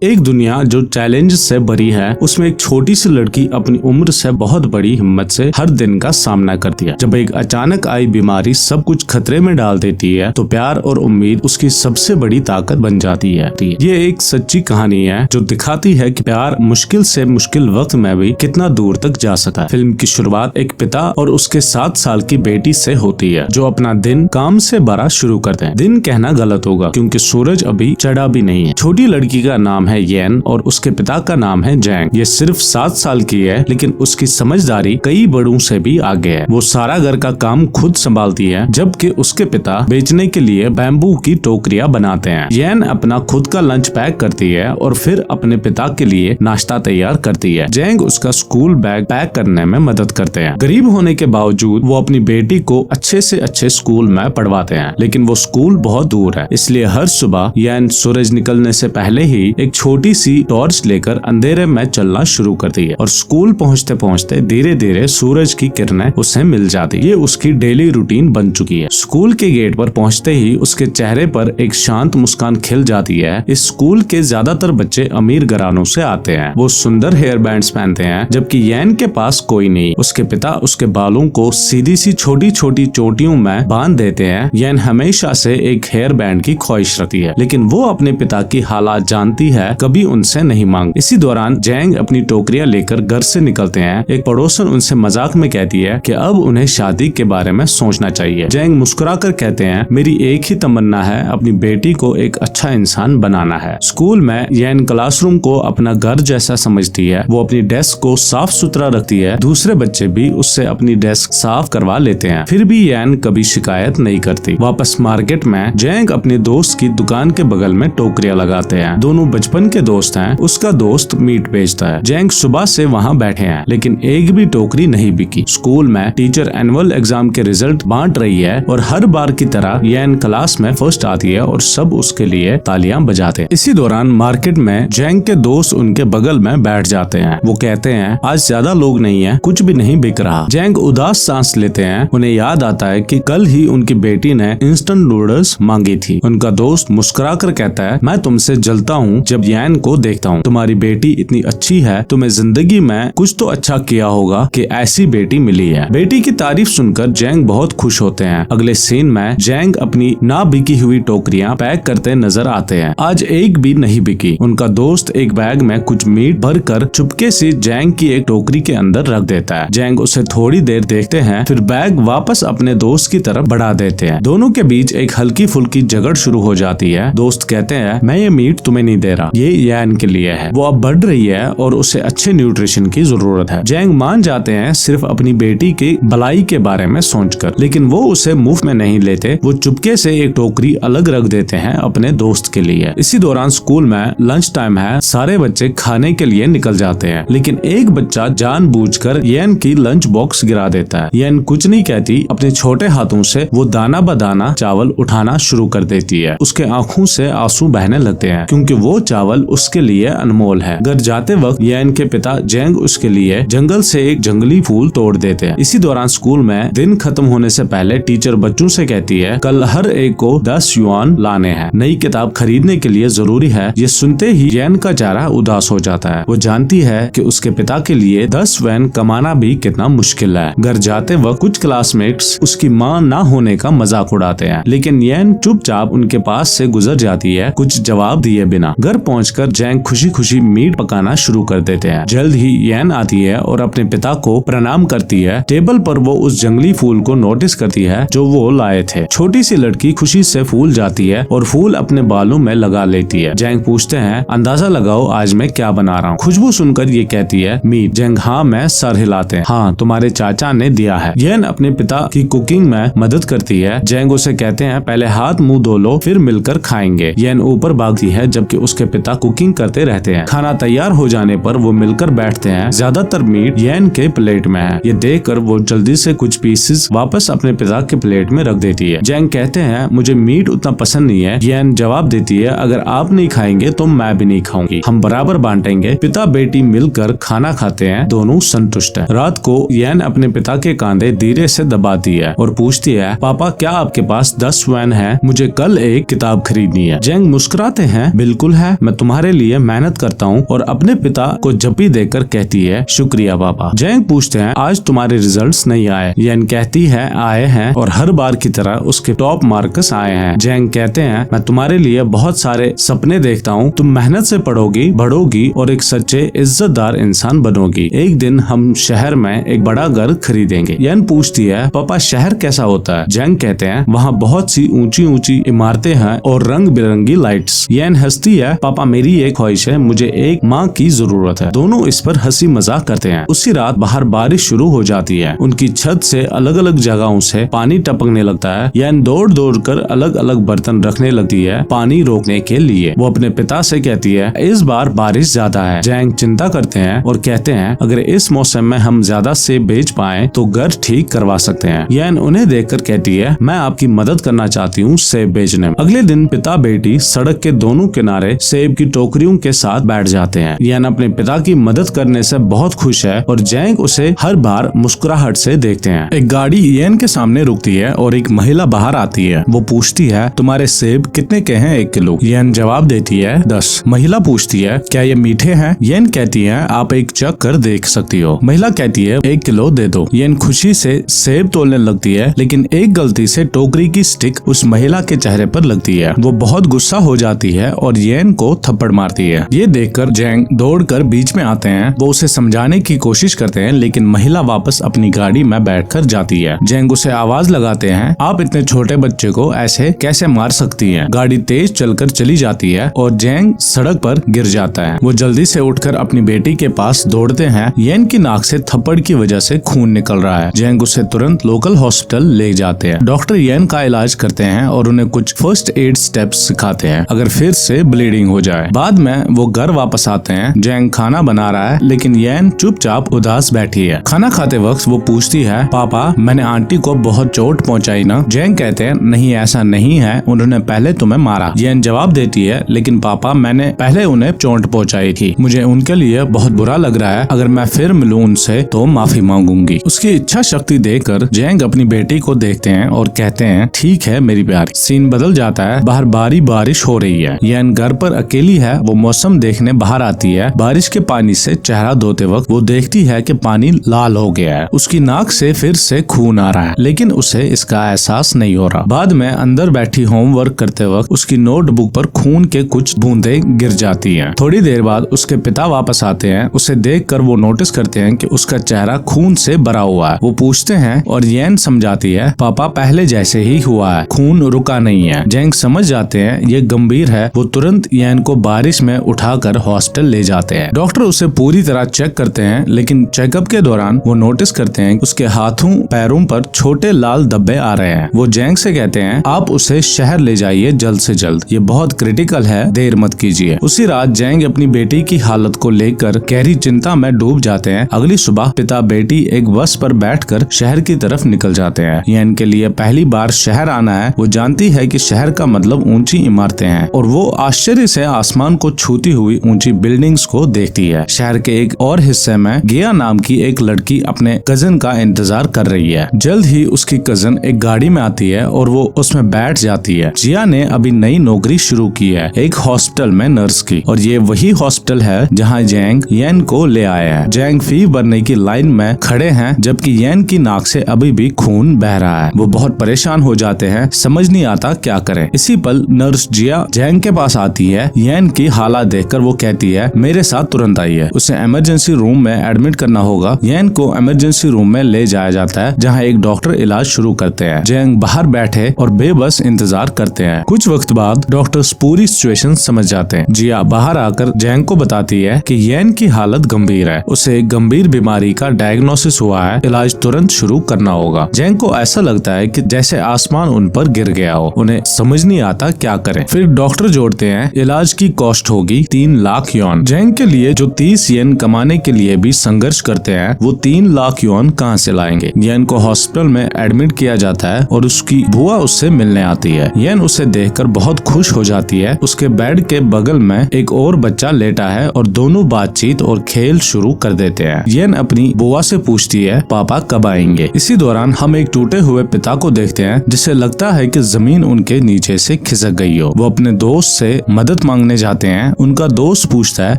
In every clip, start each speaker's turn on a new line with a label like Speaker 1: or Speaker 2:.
Speaker 1: एक दुनिया जो चैलेंज से भरी है, उसमें एक छोटी सी लड़की अपनी उम्र से बहुत बड़ी हिम्मत से हर दिन का सामना करती है। जब एक अचानक आई बीमारी सब कुछ खतरे में डाल देती है, तो प्यार और उम्मीद उसकी सबसे बड़ी ताकत बन जाती है। ये एक सच्ची कहानी है जो दिखाती है कि प्यार मुश्किल से मुश्किल वक्त में भी कितना दूर तक जा सकता है। फिल्म की शुरुआत एक पिता और उसके 7 साल की बेटी से होती है, जो अपना दिन काम से भरा शुरू करते हैं। दिन कहना गलत होगा क्योंकि सूरज अभी चढ़ा भी नहीं है। छोटी लड़की का नाम है येन और उसके पिता का नाम है जैंग। ये सिर्फ 7 साल की है, लेकिन उसकी समझदारी कई बड़ों से भी आगे है। वो सारा घर का काम खुद संभालती है, जबकि उसके पिता बेचने के लिए बैम्बू की टोकरियां बनाते हैं। येन अपना खुद का लंच पैक करती है और फिर अपने पिता के लिए नाश्ता तैयार करती है। जैंग उसका स्कूल बैग पैक करने में मदद करते हैं। गरीब होने के बावजूद वो अपनी बेटी को अच्छे से अच्छे स्कूल में पढ़वाते हैं, लेकिन वो स्कूल बहुत दूर है, इसलिए हर सुबह येन सूरज निकलने से पहले ही एक छोटी सी टॉर्च लेकर अंधेरे में चलना शुरू करती है और स्कूल पहुंचते पहुंचते धीरे धीरे सूरज की किरणें उसे मिल जाती है। ये उसकी डेली रूटीन बन चुकी है। स्कूल के गेट पर पहुंचते ही उसके चेहरे पर एक शांत मुस्कान खिल जाती है। इस स्कूल के ज्यादातर बच्चे अमीर घरानों से आते हैं। वो सुंदर हेयर बैंड्स पहनते हैं, जबकि येन के पास कोई नहीं। उसके पिता उसके बालों को सीधी सी छोटी छोटी चोटियों में बांध देते हैं। येन हमेशा से एक हेयर बैंड की ख्वाहिश रखती है, लेकिन वो अपने पिता की हालात जानती है, कभी उनसे नहीं मांग। इसी दौरान जैंग अपनी टोकरियां लेकर घर से निकलते हैं। एक पड़ोसन उनसे मजाक में कहती है कि अब उन्हें शादी के बारे में सोचना चाहिए। जैंग मुस्कुराकर कहते हैं, मेरी एक ही तमन्ना है, अपनी बेटी को एक अच्छा इंसान बनाना है। स्कूल में येन क्लासरूम को अपना घर जैसा समझती है। वो अपनी डेस्क को साफ सुथरा रखती है। दूसरे बच्चे भी उससे अपनी डेस्क साफ करवा लेते हैं, फिर भी येन कभी शिकायत नहीं करती। वापस मार्केट में जैंग अपने दोस्त की दुकान के बगल में टोकरियां लगाते हैं। दोनों बचपन के दोस्त हैं। उसका दोस्त मीट बेचता है। जैंग सुबह से वहाँ बैठे हैं, लेकिन एक भी टोकरी नहीं बिकी। स्कूल में टीचर एनुअल एग्जाम के रिजल्ट बांट रही है और हर बार की तरह येन क्लास में फर्स्ट आती है और सब उसके लिए तालियां बजाते हैं। इसी दौरान मार्केट में जैंग के दोस्त उनके बगल में बैठ जाते हैं। वो कहते हैं, आज ज्यादा लोग नहीं है, कुछ भी नहीं बिक रहा। जैंग उदास सांस लेते हैं। उन्हें याद आता है कि कल ही उनकी बेटी ने इंस्टेंट नूडल्स मांगी थी। उनका दोस्त मुस्कुराकर कहता है, मैं तुमसे जलता हूँ जब येन को देखता हूँ। तुम्हारी बेटी इतनी अच्छी है, तुम्हें जिंदगी में कुछ तो अच्छा किया होगा कि ऐसी बेटी मिली है। बेटी की तारीफ सुनकर जैंग बहुत खुश होते हैं। अगले सीन में जैंग अपनी ना बिकी हुई टोकरियां पैक करते नजर आते हैं। आज एक भी नहीं बिकी। उनका दोस्त एक बैग में कुछ मीट भरकर चुपके से जैंग की एक टोकरी के अंदर रख देता है। जैंग उसे थोड़ी देर देखते हैं, फिर बैग वापस अपने दोस्त की तरफ बढ़ा देते हैं। दोनों के बीच एक हल्की फुल्की झगड़ शुरू हो जाती है। दोस्त कहते हैं, मैं ये मीट तुम्हें नहीं दे रहा, ये येन के लिए है। वो अब बढ़ रही है और उसे अच्छे न्यूट्रिशन की जरूरत है। जैंग मान जाते हैं, सिर्फ अपनी बेटी की भलाई के बारे में सोचकर, लेकिन वो उसे मुफ्त में नहीं लेते। वो चुपके से एक टोकरी अलग रख देते हैं अपने दोस्त के लिए। इसी दौरान स्कूल में लंच टाइम है। सारे बच्चे खाने के लिए निकल जाते हैं, लेकिन एक बच्चा जानबूझकर येन की लंच बॉक्स गिरा देता है। येन कुछ नहीं कहती, अपने छोटे हाथों से वो दाना बदाना चावल उठाना शुरू कर देती है। उसके आंखों से आंसू बहने लगते हैं, क्योंकि वो चावल उसके लिए अनमोल है। घर जाते वक्त येन के पिता जैंग उसके लिए जंगल से एक जंगली फूल तोड़ देते हैं। इसी दौरान स्कूल में दिन खत्म होने से पहले टीचर बच्चों से कहती है, कल हर एक को 10 युआन लाने हैं। नई किताब खरीदने के लिए जरूरी है। ये सुनते ही येन का चेहरा उदास हो जाता है। वो जानती है कि उसके पिता के लिए 10 वैन कमाना भी कितना मुश्किल है। घर जाते वक्त कुछ क्लासमेट्स उसकी माँ ना होने का मजाक उड़ाते हैं, लेकिन येन चुपचाप उनके पास से गुजर जाती है, कुछ जवाब दिए बिना। घर पहुंचकर जैंग खुशी खुशी मीट पकाना शुरू कर देते हैं। जल्द ही येन आती है और अपने पिता को प्रणाम करती है। टेबल पर वो उस जंगली फूल को नोटिस करती है जो वो लाए थे। छोटी सी लड़की खुशी से फूल जाती है और फूल अपने बालों में लगा लेती है। जैंग पूछते हैं, अंदाजा लगाओ आज मैं क्या बना रहा हूँ। खुशबू सुनकर ये कहती है, मीट। जैंग हाँ में सर हिलाते हैं, हाँ तुम्हारे चाचा ने दिया है। येन अपने पिता की कुकिंग में मदद करती है। जैंग उसे कहते हैं, पहले हाथ मुंह धो लो, फिर मिलकर खाएंगे। येन ऊपर भागती है, जबकि उसके पिता कुकिंग करते रहते हैं। खाना तैयार हो जाने पर वो मिलकर बैठते हैं। ज्यादातर मीट येन के प्लेट में है। ये देखकर वो जल्दी से कुछ पीसेस वापस अपने पिता के प्लेट में रख देती है। जैंग कहते हैं, मुझे मीट उतना पसंद नहीं है। येन जवाब देती है, अगर आप नहीं खाएंगे तो मैं भी नहीं खाऊंगी, हम बराबर बांटेंगे। पिता बेटी मिलकर खाना खाते हैं, दोनों संतुष्ट हैं। रात को येन अपने पिता के कांधे धीरे से दबाती है और पूछती है, पापा क्या आपके पास 10 वैन है? मुझे कल एक किताब खरीदनी है। जैंग मुस्कुराते हैं, बिल्कुल है, मैं मैं तुम्हारे लिए मेहनत करता हूँ, और अपने पिता को जप्पी देकर कहती है शुक्रिया पापा। जैंग पूछते हैं आज तुम्हारे रिजल्ट्स नहीं आए? येन कहती है आए हैं, और हर बार की तरह उसके टॉप मार्क्स आए हैं। जैंग कहते हैं मैं तुम्हारे लिए बहुत सारे सपने देखता हूँ, तुम मेहनत से पढ़ोगी, बढ़ोगी और एक सच्चे इज्जतदार इंसान बनोगी। एक दिन हम शहर में एक बड़ा घर खरीदेंगे। येन पूछती है पापा शहर कैसा होता है? जैंग कहते हैं वहाँ बहुत सी ऊंची ऊंची इमारतें हैं और रंग बिरंगी लाइट्स। येन हंसती है पापा मेरी एक ख्वाहिश है, मुझे एक माँ की जरूरत है। दोनों इस पर हंसी मजाक करते हैं। उसी रात बाहर बारिश शुरू हो जाती है। उनकी छत से अलग अलग जगहों से पानी टपकने लगता है। येन दौड़ दौड़ कर अलग अलग बर्तन रखने लगती है पानी रोकने के लिए। वो अपने पिता से कहती है इस बार बारिश ज्यादा है। जैंग चिंता करते हैं और कहते हैं अगर इस मौसम में हम ज्यादा सेब बेच पाए तो घर ठीक करवा सकते हैं। येन उन्हें देखकर कहती है मैं आपकी मदद करना चाहती हूँ सेब बेचने में। अगले दिन पिता बेटी सड़क के दोनों किनारे सेब की टोकरियों के साथ बैठ जाते हैं। येन अपने पिता की मदद करने से बहुत खुश है और जैंग उसे हर बार मुस्कुराहट से देखते हैं। एक गाड़ी येन के सामने रुकती है और एक महिला बाहर आती है। वो पूछती है तुम्हारे सेब कितने के हैं 1 किलो? येन जवाब देती है 10। महिला पूछती है क्या ये मीठे हैं? येन कहती है आप एक चख कर देख सकती हो। महिला कहती है 1 किलो दे दो। येन खुशी से सेब तोलने लगती है, लेकिन एक गलती से टोकरी की स्टिक उस महिला के चेहरे पर लगती है। वो बहुत गुस्सा हो जाती है और येन को थप्पड़ मारती है। ये देखकर जैंग दौड़कर बीच में आते हैं। वो उसे समझाने की कोशिश करते हैं, लेकिन महिला वापस अपनी गाड़ी में बैठकर जाती है। जैंग उसे आवाज लगाते हैं आप इतने छोटे बच्चे को ऐसे कैसे मार सकती हैं? गाड़ी तेज चलकर चली जाती है और जैंग सड़क पर गिर जाता है। वो जल्दी से उठकर अपनी बेटी के पास दौड़ते हैं। येन की नाक से थप्पड़ की वजह से खून निकल रहा है। जैंग उसे तुरंत लोकल हॉस्पिटल ले जाते हैं। डॉक्टर येन का इलाज करते हैं और उन्हें कुछ फर्स्ट एड स्टेप्स सिखाते हैं अगर फिर से ब्लीडिंग हो जाए। बाद में वो घर वापस आते हैं। जैंग खाना बना रहा है, लेकिन येन चुपचाप उदास बैठी है। खाना खाते वक्त वो पूछती है पापा मैंने आंटी को बहुत चोट पहुंचाई ना? जैंग कहते हैं नहीं ऐसा नहीं है, उन्होंने पहले तुम्हें मारा। येन जवाब देती है लेकिन पापा मैंने पहले उन्हें चोट पहुंचाई थी, मुझे उनके लिए बहुत बुरा लग रहा है, अगर मैं फिर मिलूं उनसे तो माफी मांगूंगी। उसकी इच्छा शक्ति देखकर जैंग अपनी बेटी को देखते हैं और कहते हैं ठीक है मेरी प्यारी। सीन बदल जाता है। बाहर भारी बारिश हो रही है। येन घर पर अकेली है। वो मौसम देखने बाहर आती है। बारिश के पानी से चेहरा धोते वक्त वो देखती है कि पानी लाल हो गया है। उसकी नाक से फिर से खून आ रहा है, लेकिन उसे इसका एहसास नहीं हो रहा। बाद में अंदर बैठी होमवर्क करते वक्त उसकी नोटबुक पर खून के कुछ बूंदें गिर जाती हैं। थोड़ी देर बाद उसके पिता वापस आते हैं। उसे देखकर वो नोटिस करते हैं कि उसका चेहरा खून से भरा हुआ है। वो पूछते हैं और येन समझाती है पापा पहले जैसे ही हुआ है, खून रुका नहीं है। जैंग समझ जाते हैं ये गंभीर है। वो तुरंत येन को बारिश में उठाकर हॉस्पिटल ले जाते हैं। डॉक्टर उसे पूरी तरह चेक करते हैं, लेकिन चेकअप के दौरान वो नोटिस करते हैं उसके हाथों पैरों पर छोटे लाल धब्बे आ रहे हैं। वो जैंग से कहते हैं आप उसे शहर ले जाइए जल्द से जल्द, ये बहुत क्रिटिकल है, देर मत कीजिए। उसी रात जैंग अपनी बेटी की हालत को लेकर गहरी चिंता में डूब जाते हैं। अगली सुबह पिता बेटी एक बस पर बैठकर शहर की तरफ निकल जाते हैं। येन के लिए पहली बार शहर आना है। वो जानती है कि शहर का मतलब ऊंची इमारतें हैं और वो आश्चर्य से आसमान को छूती हुई ऊंची बिल्डिंग्स को देखती है। शहर के एक और हिस्से में गिया नाम की एक लड़की अपने कजन का इंतजार कर रही है। जल्द ही उसकी कजन एक गाड़ी में आती है और वो उसमें बैठ जाती है। जिया ने अभी नई नौकरी शुरू की है, एक हॉस्पिटल में नर्स की, और ये वही हॉस्पिटल है जहाँ जैंग येन को ले आया है। जैंग फी भरने की लाइन में खड़े हैं, जबकि येन की नाक से अभी भी खून बह रहा है। वो बहुत परेशान हो जाते हैं, समझ नहीं आता क्या करें। इसी पल नर्स जिया जैंग के पास आती है। येन की हालत देखकर वो कहती है मेरे साथ तुरंत आइए, उसे इमरजेंसी रूम में एडमिट करना होगा। येन को इमरजेंसी रूम में ले जाया जाता है, जहाँ एक डॉक्टर इलाज शुरू करते हैं। जैंग बाहर बैठे और बेबस इंतजार करते हैं। कुछ वक्त बाद डॉक्टर्स पूरी सिचुएशन समझ जाते हैं। जिया बाहर आकर जैंग को बताती है कि येन की हालत गंभीर है, उसे एक गंभीर बीमारी का डायग्नोसिस हुआ है, इलाज तुरंत शुरू करना होगा। जैंग को ऐसा लगता है कि जैसे आसमान उन पर गिर गया हो, उन्हें समझ नहीं आता क्या करें। फिर डॉक्टर जोड़ते हैं इलाज की कॉस्ट होगी 3 लाख युआन। जैंग के लिए जो 30 येन कमाने के लिए भी संघर्ष करते हैं, वो 3 लाख युआन कहाँ से लाएंगे। येन को हॉस्पिटल में एडमिट किया जाता है और उसकी बुआ उससे मिलने आती है। येन उसे देखकर बहुत खुश हो जाती है। उसके बेड के बगल में एक और बच्चा लेटा है और दोनों बातचीत और खेल शुरू कर देते हैं। येन अपनी बुआ से पूछती है पापा कब आएंगे। इसी दौरान हम एक टूटे हुए पिता को देखते हैं, जिसे लगता है कि जमीन उनके नीचे से खिसक गई हो। वो अपने दोस्त से मदद मांगने मांगने जाते हैं। उनका दोस्त पूछता है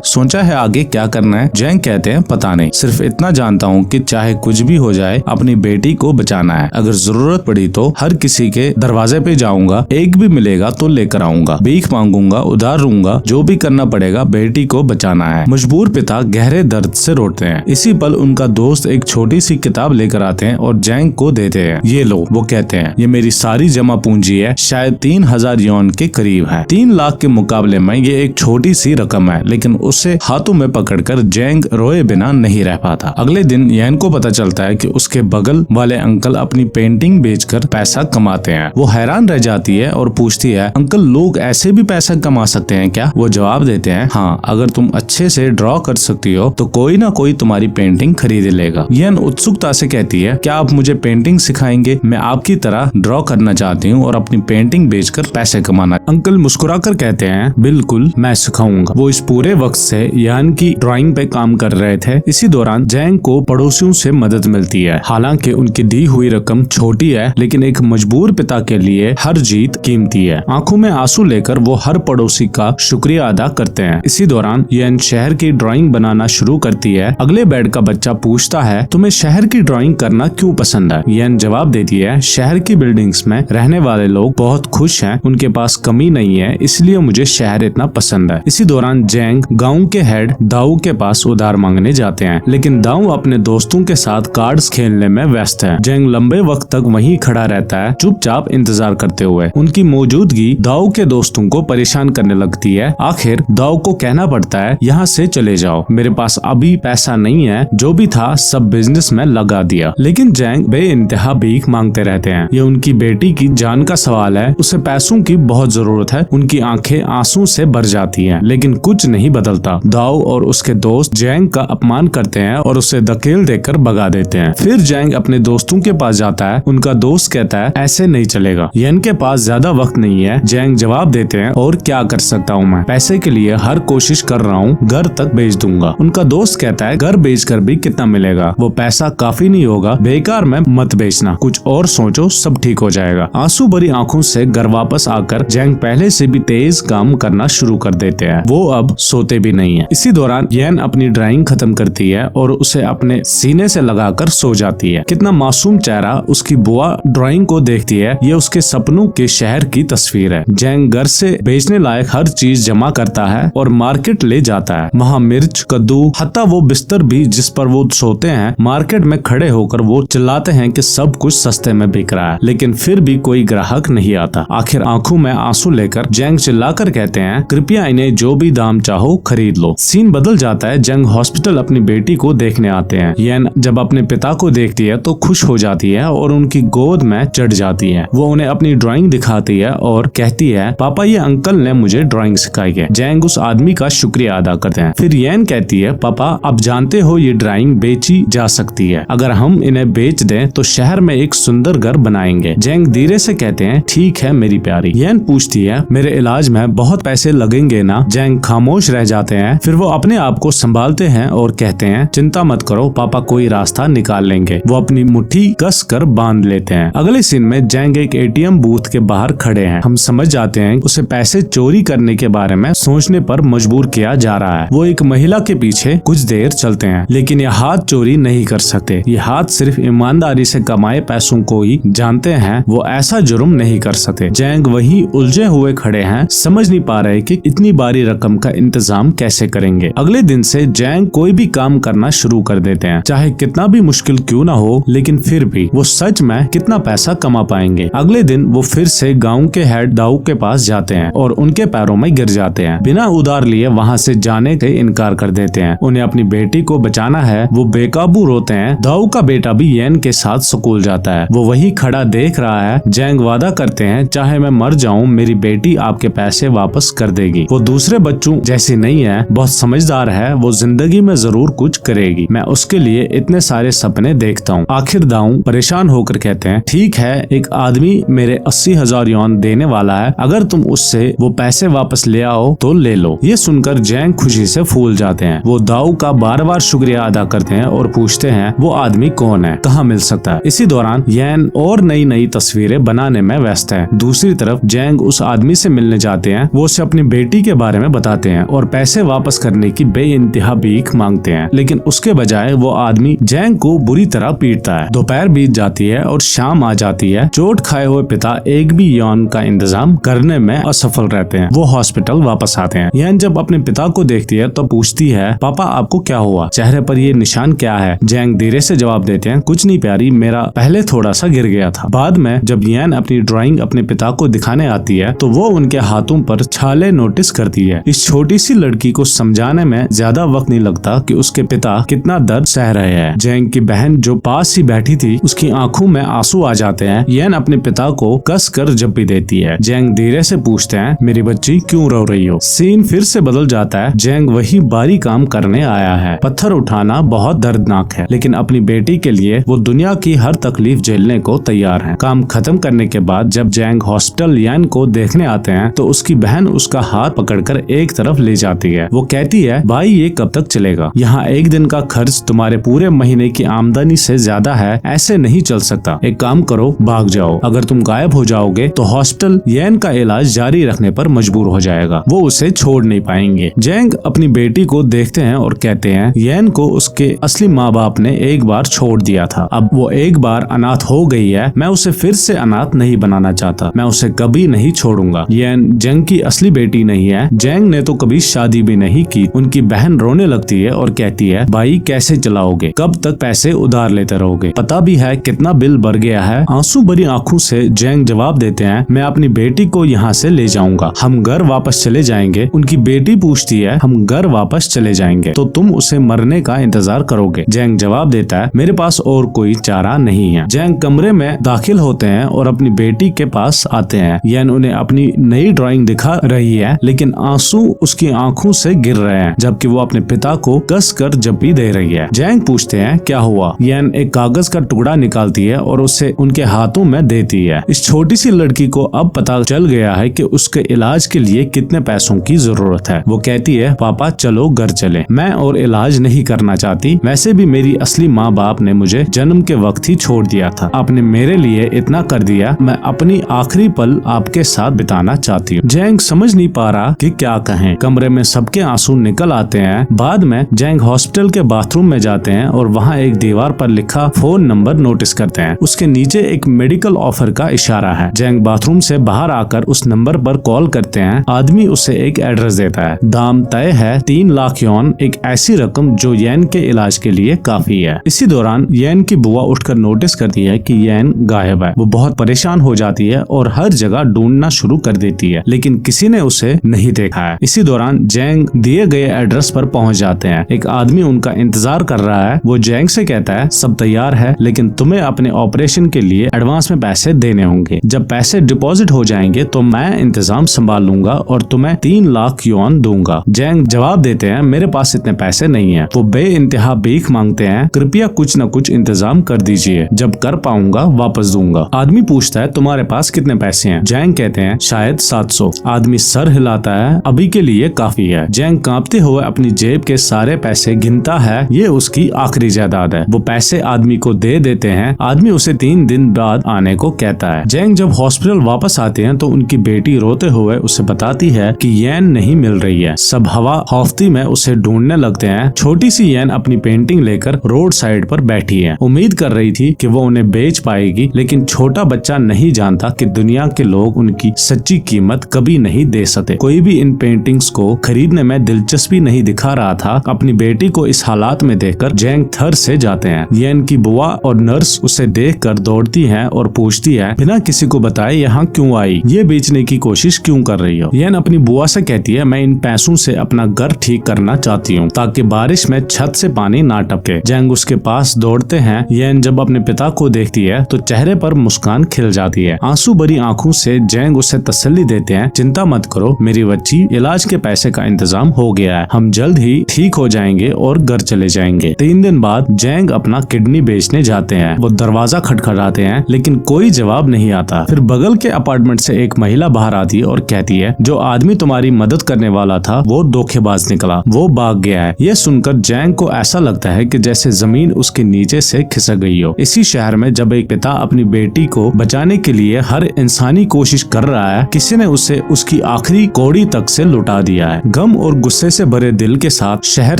Speaker 1: सोचा है आगे क्या करना है? जैंग कहते हैं पता नहीं, सिर्फ इतना जानता हूँ कि चाहे कुछ भी हो जाए अपनी बेटी को बचाना है। अगर जरूरत पड़ी तो हर किसी के दरवाजे पे जाऊंगा, एक भी मिलेगा तो लेकर आऊंगा, भीख मांगूंगा, उधार लूंगा, जो भी करना पड़ेगा बेटी को बचाना है। मजबूर पिता गहरे दर्द से रोते हैं। इसी पल उनका दोस्त एक छोटी सी किताब लेकर आते हैं और जैंग को देते हैं। ये लो, वो कहते हैं ये मेरी सारी जमा पूंजी है, शायद 3000 यौन के करीब है। 3 लाख के मुकाबले में ये एक छोटी सी रकम है, लेकिन उसे हाथों में पकड़कर जैंग रोए बिना नहीं रह पाता। अगले दिन यैन को पता चलता है कि उसके बगल वाले अंकल अपनी पेंटिंग बेचकर पैसा कमाते हैं। वो हैरान रह जाती है और पूछती है अंकल लोग ऐसे भी पैसा कमा सकते हैं क्या? वो जवाब देते हैं हाँ, अगर तुम अच्छे से ड्रॉ कर सकती हो तो कोई ना कोई तुम्हारी पेंटिंग खरीद लेगा। यैन उत्सुकता से कहती है क्या आप मुझे पेंटिंग सिखाएंगे? मैं आपकी तरह ड्रॉ करना चाहती हूँ और अपनी पेंटिंग बेचकर पैसे कमाना। अंकल मुस्कुराकर कहते हैं बिल्कुल मैं सिखाऊंगा। वो इस पूरे वक्त से यान की ड्राइंग पे काम कर रहे थे। इसी दौरान जैंग को पड़ोसियों से मदद मिलती है। हालांकि उनकी दी हुई रकम छोटी है, लेकिन एक मजबूर पिता के लिए हर जीत कीमती है। आंखों में आंसू लेकर वो हर पड़ोसी का शुक्रिया अदा करते हैं। इसी दौरान यैन शहर की ड्राइंग बनाना शुरू करती है। अगले बेड का बच्चा पूछता है तुम्हें शहर की ड्राइंग करना क्यों पसंद है? यैन जवाब देती है शहर की बिल्डिंग्स में रहने वाले लोग बहुत खुश हैं, उनके पास कमी नहीं है, इसलिए मुझे शहर इतना पसंद है। इसी दौरान जैंग गांव के हेड दाऊ के पास उधार मांगने जाते हैं, लेकिन दाऊ अपने दोस्तों के साथ कार्ड्स खेलने में व्यस्त है। जैंग लंबे वक्त तक वहीं खड़ा रहता है, चुपचाप इंतजार करते हुए। उनकी मौजूदगी दाऊ के दोस्तों को परेशान करने लगती है। आखिर दाऊ को कहना पड़ता है यहाँ से चले जाओ, मेरे पास अभी पैसा नहीं है, जो भी था सब बिजनेस में लगा दिया। लेकिन जैंग बेइंतहा भीख मांगते रहते हैं। ये उनकी बेटी की जान का सवाल है, उसे पैसों की बहुत जरूरत है। उनकी आंखें आंसू से भर जाती हैं, लेकिन कुछ नहीं बदलता। दाऊ और उसके दोस्त जैंग का अपमान करते हैं और उसे धकेल देकर भगा देते हैं। फिर जैंग अपने दोस्तों के पास जाता है। उनका दोस्त कहता है ऐसे नहीं चलेगा, यैन के पास ज्यादा वक्त नहीं है। जैंग जवाब देते हैं और क्या कर सकता हूँ मैं, पैसे के लिए हर कोशिश कर रहा हूँ, घर तक बेच दूंगा। उनका दोस्त कहता है घर बेचकर भी कितना मिलेगा, वो पैसा काफी नहीं होगा, बेकार में मत बेचना, कुछ और सोचो, सब ठीक हो जाएगा। आंसू भरी आंखों से घर वापस आकर जैंग पहले से भी तेज काम करना शुरू कर देते हैं। वो अब सोते भी नहीं है। इसी दौरान यैन अपनी ड्राइंग खत्म करती है और उसे अपने सीने से लगाकर सो जाती है। कितना मासूम चेहरा। उसकी बुआ ड्राइंग को देखती है, ये उसके सपनों के शहर की तस्वीर है। जैंग घर से बेचने लायक हर चीज जमा करता है और मार्केट ले जाता है। वहाँ मिर्च, कद्दू, हत्ता वो बिस्तर भी जिस पर वो सोते हैं, मार्केट में खड़े होकर वो चिल्लाते हैं कि सब कुछ सस्ते में बिक रहा है, लेकिन फिर भी कोई ग्राहक नहीं आता। आखिर आंखों में आंसू लेकर जैंग चिल्लाकर कहते हैं कृपया इन्हें जो भी दाम चाहो खरीद लो। सीन बदल जाता है। जैंग हॉस्पिटल अपनी बेटी को देखने आते हैं। यैन जब अपने पिता को देखती है तो खुश हो जाती है और उनकी गोद में चढ़ जाती है। वो उन्हें अपनी ड्राइंग दिखाती है और कहती है पापा ये अंकल ने मुझे ड्राइंग सिखाई है। जैंग उस आदमी का शुक्रिया अदा करते हैं। फिर यैन कहती है पापा अब जानते हो ये ड्राइंग बेची जा सकती है, अगर हम इन्हें बेच दें तो शहर में एक सुंदर घर बनाएंगे। जैंग धीरे से कहते हैं ठीक है मेरी प्यारी। यैन पूछती है मेरे इलाज में बहुत पैसे लगेंगे ना? जैंग खामोश रह जाते हैं। फिर वो अपने आप को संभालते हैं और कहते हैं चिंता मत करो पापा, कोई रास्ता निकाल लेंगे। वो अपनी मुट्ठी कस कर बांध लेते हैं। अगले सीन में जैंग एक एटीएम बूथ के बाहर खड़े हैं। हम समझ जाते हैं उसे पैसे चोरी करने के बारे में सोचने पर मजबूर किया जा रहा है। वो एक महिला के पीछे कुछ देर चलते हैं, लेकिन ये हाथ चोरी नहीं कर सकते। ये हाथ सिर्फ ईमानदारी से कमाए पैसों को ही जानते हैं, वो ऐसा जुर्म नहीं कर सकते। जैंग वहीं उलझे हुए खड़े हैं, समझ नहीं पा रहे कि इतनी भारी रकम का इंतजाम कैसे करेंगे। अगले दिन से जैंग कोई भी काम करना शुरू कर देते हैं, चाहे कितना भी मुश्किल क्यों ना हो, लेकिन फिर भी वो सच में कितना पैसा कमा पाएंगे। अगले दिन वो फिर से गांव के हेड दाऊ के पास जाते हैं और उनके पैरों में गिर जाते हैं। बिना उधार लिए वहाँ से जाने के इनकार कर देते हैं। उन्हें अपनी बेटी को बचाना है। वो बेकाबू रोते हैं। दाऊ का बेटा भी यैन के साथ स्कूल जाता है। वो वही खड़ा देख रहा है। जैंग वादा करते हैं चाहे मैं मर जाऊं मेरी बेटी आपके पैसे वापस कर देगी। वो दूसरे बच्चों जैसी नहीं है, बहुत समझदार है। वो जिंदगी में जरूर कुछ करेगी। मैं उसके लिए इतने सारे सपने देखता हूँ। आखिर दाऊ परेशान होकर कहते हैं ठीक है, एक आदमी मेरे 80,000 यौन देने वाला है, अगर तुम उससे वो पैसे वापस ले आओ तो ले लो। ये सुनकर जैंग खुशी से फूल जाते हैं। वो दाऊ का बार बार शुक्रिया अदा करते हैं और पूछते हैं वो आदमी कौन है, कहाँ मिल सकता है। इसी दौरान यैन और नई नई तस्वीरें बनाने में व्यस्त है। दूसरी तरफ जैंग उस आदमी से मिलने जाते हैं। वो उसे अपनी बेटी के बारे में बताते हैं और पैसे वापस करने की बेइंतहा भीख मांगते हैं, लेकिन उसके बजाय वो आदमी जैंग को बुरी तरह पीटता है। दोपहर बीत जाती है और शाम आ जाती है। चोट खाए हुए पिता एक भी यौन का इंतजाम करने में असफल रहते हैं। वो हॉस्पिटल वापस आते हैं। यैन जब अपने पिता को देखती है तो पूछती है, पापा आपको क्या हुआ, चेहरे पर ये निशान क्या है? जैंग धीरे से जवाब देते हैं, कुछ नहीं प्यारी, मेरा पहले थोड़ा सा गिर गया था। बाद में जब यैन अपनी ड्राइंग अपने पिता को दिखाने आती है तो वो उनके हाथों पर छाले नोटिस करती है। इस छोटी सी लड़की को समझाने में ज्यादा वक्त नहीं लगता कि उसके पिता कितना दर्द सह रहे हैं। जैंग की बहन जो पास ही बैठी थी उसकी आंखों में आंसू आ जाते हैं। यैन अपने पिता को कस कर जप्पी देती है। जैंग धीरे से पूछते हैं, मेरी बच्ची क्यों रो रही हो? सीन फिर से बदल जाता है। जैंग वही बारी काम करने आया है। पत्थर उठाना बहुत दर्दनाक है, लेकिन अपनी बेटी के लिए वो दुनिया की हर तकलीफ झेलने को तैयार है। काम खत्म करने के बाद जब जैंग हॉस्पिटल यैन को देखने आते हैं तो उसकी बहन उसका हाथ पकड़कर एक तरफ ले जाती है। वो कहती है, भाई ये कब तक चलेगा? यहाँ एक दिन का खर्च तुम्हारे पूरे महीने की आमदनी से ज्यादा है, ऐसे नहीं चल सकता। एक काम करो, भाग जाओ। अगर तुम गायब हो जाओगे तो हॉस्पिटल यैन का इलाज जारी रखने पर मजबूर हो जाएगा। वो उसे छोड़ नहीं पाएंगे। जैंग अपनी बेटी को देखते हैं और कहते हैं, यैन को उसके असली माँ बाप ने एक बार छोड़ दिया था। अब वो एक बार अनाथ हो गई है। मैं उसे फिर से अनाथ नहीं बनाना चाहता। मैं उसे कभी नहीं छोड़ूंगा। यैन जैंग की असली बेटी नहीं है। जैंग ने तो कभी शादी भी नहीं की। उनकी बहन रोने लगती है और कहती है, भाई कैसे चलाओगे? कब तक पैसे उधार लेते रहोगे? पता भी है कितना बिल बढ़ गया है। आंसू भरी आंखों से जैंग जवाब देते हैं, मैं अपनी बेटी को यहाँ से ले जाऊंगा। हम घर वापस चले जाएंगे। उनकी बेटी पूछती है, हम घर वापस चले जाएंगे तो तुम उसे मरने का इंतजार करोगे? जैंग जवाब देता है, मेरे पास और कोई चारा नहीं है। जैंग कमरे में दाखिल होते हैं और अपनी बेटी के पास आते हैं। यैन उन्हें अपनी नई ड्राइंग दिखा रही है, लेकिन आंसू उसकी आंखों से गिर रहे हैं, जबकि वो अपने पिता को कस कर जप्पी दे रही है। जैंग पूछते हैं, क्या हुआ? यैन एक कागज का टुकड़ा निकालती है और उसे उनके हाथों में देती है। इस छोटी सी लड़की को अब पता चल गया है कि उसके इलाज के लिए कितने पैसों की जरूरत है। वो कहती है, पापा चलो घर चले, मैं और इलाज नहीं करना चाहती। वैसे भी मेरी असली माँ बाप ने मुझे जन्म के वक्त ही छोड़ दिया था। आपने मेरे लिए इतना कर दिया, मैं अपनी आखिरी पल आपके साथ बिताना चाहती हूँ। जैंग समझ नहीं पा रहा कि क्या कहें। कमरे में सबके आंसू निकल आते हैं। बाद में जैंग हॉस्पिटल के बाथरूम में जाते हैं और वहाँ एक दीवार पर लिखा फोन नंबर नोटिस करते हैं। उसके नीचे एक मेडिकल ऑफर का इशारा है। जैंग बाथरूम से बाहर आकर उस नंबर पर कॉल करते हैं। आदमी उसे एक एड्रेस देता है। दाम तय है 3 लाख यौन, एक ऐसी रकम जो यैन के इलाज के लिए काफी है। इसी दौरान यैन की बुआ उठकर नोटिस करती है कि यैन गायब है। वो बहुत परेशान हो जाती है और हर जगह ढूंढना शुरू कर देती है, लेकिन किसी ने उसे नहीं देखा है। इसी दौरान जैंग दिए गए एड्रेस पर पहुंच जाते हैं। एक आदमी उनका इंतजार कर रहा है। वो जैंग से कहता है, सब तैयार है, लेकिन तुम्हें अपने ऑपरेशन के लिए एडवांस में पैसे देने होंगे। जब पैसे डिपॉजिट हो जाएंगे तो मैं इंतजाम संभाल लूंगा और तुम्हें 3 लाख युआन दूंगा। जैंग जवाब देते हैं, मेरे पास इतने पैसे नहीं है। वो बेइंतहा भीख मांगते हैं, कृपया कुछ न कुछ इंतजाम कर दीजिए, जब कर पाऊंगा वापस दूंगा। आदमी पूछता है, तुम्हारे पास कितने पैसे हैं? जैंग कहते हैं, शायद 700। आदमी सर हिलाता है, अभी के लिए काफी है। जैंग कांपते हुए अपनी जेब के सारे पैसे गिनता है। ये उसकी आखिरी जायदाद है। वो पैसे आदमी को दे देते हैं। आदमी उसे 3 दिन बाद आने को कहता है। जैंग जब हॉस्पिटल वापस आते हैं तो उनकी बेटी रोते हुए उसे बताती है कि यैन नहीं मिल रही है। सब हवा हफ्ती में उसे ढूंढने लगते हैं। छोटी सी यैन अपनी पेंटिंग लेकर रोड साइड पर बैठी है। उम्मीद कर रही थी कि वो उन्हें बेच पाएगी, लेकिन छोटा बच्चा नहीं जानता कि दुनिया के लोग उनकी सच्ची कीमत कभी नहीं दे सकते। कोई भी इन पेंटिंग्स को खरीदने में दिलचस्पी नहीं दिखा रहा था। अपनी बेटी को इस हालात में देखकर जैंग थर से जाते हैं। यैन की बुआ और नर्स उसे देखकर दौड़ती हैं और पूछती है, बिना किसी को बताए यहाँ क्यों आई? ये बेचने की कोशिश क्यों कर रही हो? यैन अपनी बुआ से कहती है, मैं इन पैसों से अपना घर ठीक करना चाहती हूँ ताकि बारिश में छत से पानी ना टपके। जैंग उसके पास दौड़ते हैं। यैन जब अपने पिता को देखती है तो चेहरे पर मुस्कान खिल जाती है। आंसू भरी आंखों से जैंग उसे तसल्ली देते हैं, चिंता मत करो मेरी बच्ची, इलाज के पैसे का इंतजाम हो गया है। हम जल्द ही ठीक हो जाएंगे और घर चले जाएंगे। 3 दिन बाद जैंग अपना किडनी बेचने जाते हैं। वो दरवाजा खटखटाते हैं, लेकिन कोई जवाब नहीं आता। फिर बगल के अपार्टमेंट से एक महिला बाहर आती है और कहती है, जो आदमी तुम्हारी मदद करने वाला था वो धोखेबाज निकला, वो भाग गया है। ये सुनकर जैंग को ऐसा लगता है कि जैसे जमीन उसके नीचे से खिसक गई हो। इसी शहर में जब एक पिता अपनी बेटी को बचाने के लिए हर इंसानी कोशिश कर रहा है, किसी ने उसे उसकी आखिरी कौड़ी तक से लुटा दिया है। गम और गुस्से से भरे दिल के साथ शहर